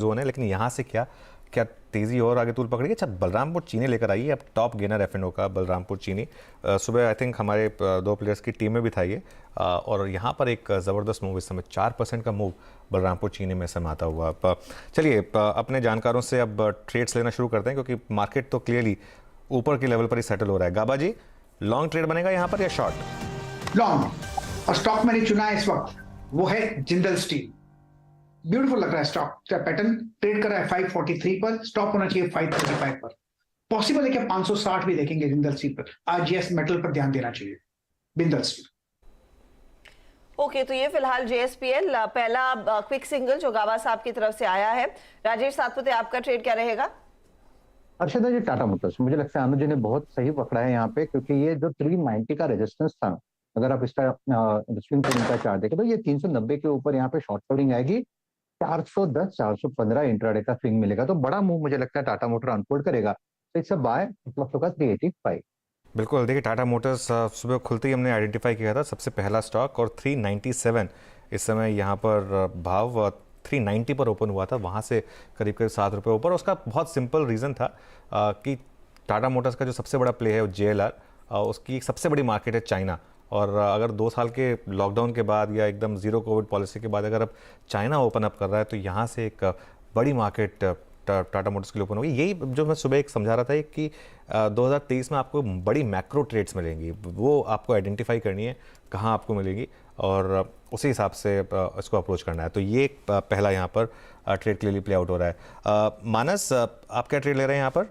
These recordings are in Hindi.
जोन है, लेकिन यहाँ से क्या क्या तेज़ी और आगे तूल पकड़ेगी। अच्छा, बलरामपुर चीनी लेकर आई है, अब टॉप गेनर एफ&ओ का बलरामपुर चीनी। सुबह आई थिंक हमारे दो प्लेयर्स की टीम में भी था ये, और यहाँ पर एक ज़बरदस्त मूव इस समय 4% का मूव बलरामपुर चीनी में समाता हुआ। चलिए अपने जानकारों से अब ट्रेड्स लेना शुरू करते हैं, क्योंकि मार्केट तो क्लियरली ऊपर के लेवल पर ही सेटल हो रहा है। गाबा जी, लॉन्ग ट्रेड बनेगा यहाँ पर या शॉर्ट? लॉन्ग। और स्टॉक मैंने चुना है इस वक्त, वो है जिंदल स्टील। ब्यूटीफुल लग रहा है स्टॉक का पैटर्न। ट्रेड कर रहा है 543 पर, स्टॉप होना चाहिए 535 पर। पॉसिबल है कि 560 भी देखेंगे जिंदल स्टील पर। आरजीएस मेटल पर ध्यान देना चाहिए, जिंदल स्टील। ओके, तो ये फिलहाल जेएसपीएल पहला क्विक सिंगल जो गाबा साहब की तरफ से आया है। राजेश सातपुते, आपका ट्रेड क्या रहेगा? अर्षदा जी, टाटा मोटर्स मुझे लगता है अनुज जी ने बहुत सही पकड़ा है यहाँ पे, क्योंकि ये जो 390 का रेजिस्टेंस था, अगर आप इसका स्विंग ट्रेडिंग का चार्ट देखें तो ये 390 के ऊपर यहाँ पे शॉर्ट कवरिंग आएगी। 410 415 इंट्राडे का स्विंग मिलेगा, तो बड़ा मूव मुझे लगता है टाटा मोटर अनफोल्ड करेगा। तो इट्स अ बाय, मतलब होगा 385। बिल्कुल, देखिए टाटा मोटर्स सुबह खुलते ही हमने आइडेंटिफाई किया था सबसे पहला स्टॉक, और 397 इस समय यहाँ पर भाव 390 पर ओपन हुआ था, वहाँ से करीब करीब 7 रुपये ऊपर। उसका बहुत सिंपल रीज़न था कि टाटा मोटर्स का जो सबसे बड़ा प्ले है वो JLR, उसकी एक सबसे बड़ी मार्केट है चाइना, और अगर 2 साल के लॉकडाउन के बाद या एकदम ज़ीरो कोविड पॉलिसी के बाद अगर अब चाइना ओपन अप कर रहा है, तो यहाँ से एक बड़ी मार्केट टाटा मोटर्स के लिए ओपन होगी। यही जो मैं सुबह एक समझा रहा था कि 2023 में आपको बड़ी मैक्रो ट्रेड्स मिलेंगी, वो आपको आइडेंटिफाई करनी है कहाँ आपको मिलेगी, और उसी हिसाब से इसको अप्रोच करना है। तो ये पहला यहाँ पर ट्रेड क्लियरली प्ले आउट हो रहा है। मानस, आप क्या ट्रेड ले रहे हैं यहाँ पर?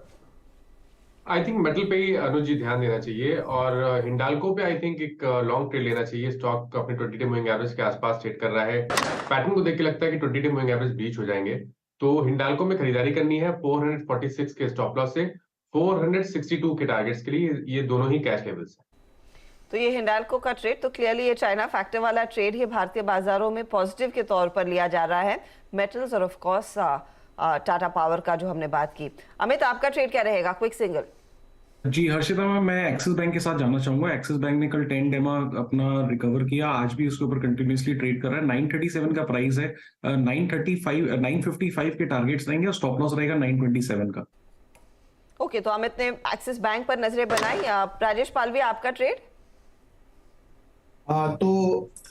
आई थिंक मेटल पे ही अनुज जी ध्यान देना चाहिए, और हिंडाल्को पे आई थिंक एक लॉन्ग ट्रेड लेना चाहिए। स्टॉक अपने 20 डे मूविंग एवरेज के आसपास ट्रेड कर रहा है। पैटर्न को देख के लगता है कि 20 डे मूविंग एवरेज ब्रीच हो जाएंगे, तो हिंडाल्को में खरीदारी करनी है 446 के स्टॉप लॉस से 462 के टारगेट्स के लिए। ये दोनों ही कैश लेवल्स हैं। तो ये हिंडाल्को का ट्रेड, तो क्लियरली ये चाइना फैक्टर वाला ट्रेड ही भारतीय बाजारों में पॉजिटिव के तौर पर लिया जा रहा है। मेटल्स और ऑफ कोर्स टाटा पावर का जो हमने बात की। अमित, आपका ट्रेड क्या रहेगा? Quick single. जी हर्षिता, मैं एक्सिस बैंक के साथ जाना चाहूंगा। एक्सिस बैंक ने कल 10 डेमा अपना रिकवर किया, आज भी उसके ऊपर कंटिन्यूसली ट्रेड कर रहा है। 937 का प्राइस है, 955 के टारगेट्स रहेंगे और स्टॉप लॉस रहेगा 927 का। ओके, तो अमित ने एक्सिस बैंक पर नजरें बनाई। राजेश पालवी, आपका ट्रेड? तो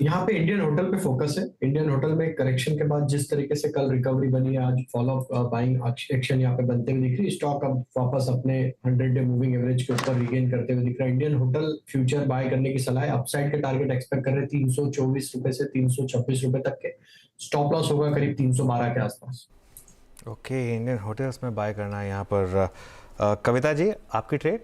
यहाँ पे इंडियन होटल पे फोकस है। इंडियन होटल में करेक्शन के बाद जिस तरीके से कल रिकवरी बनी है, आज फॉलो बाइंग एक्शन यहाँ पे बनते हुए दिख रही है। स्टॉक अब वापस अपने 100 डे मूविंग एवरेज के ऊपर रिगेन करते हुए दिख रहा है। इंडियन होटल फ्यूचर बाय करने की सलाह है। अपसाइड के टारगेट एक्सपेक्ट कर रहे हैं 324 रुपए से 326 रुपए तक के। स्टॉप लॉस होगा करीब 312 के आसपास। ओके, इंडियन होटल्स में बाय करना है यहाँ पर। कविता जी, आपकी ट्रेड?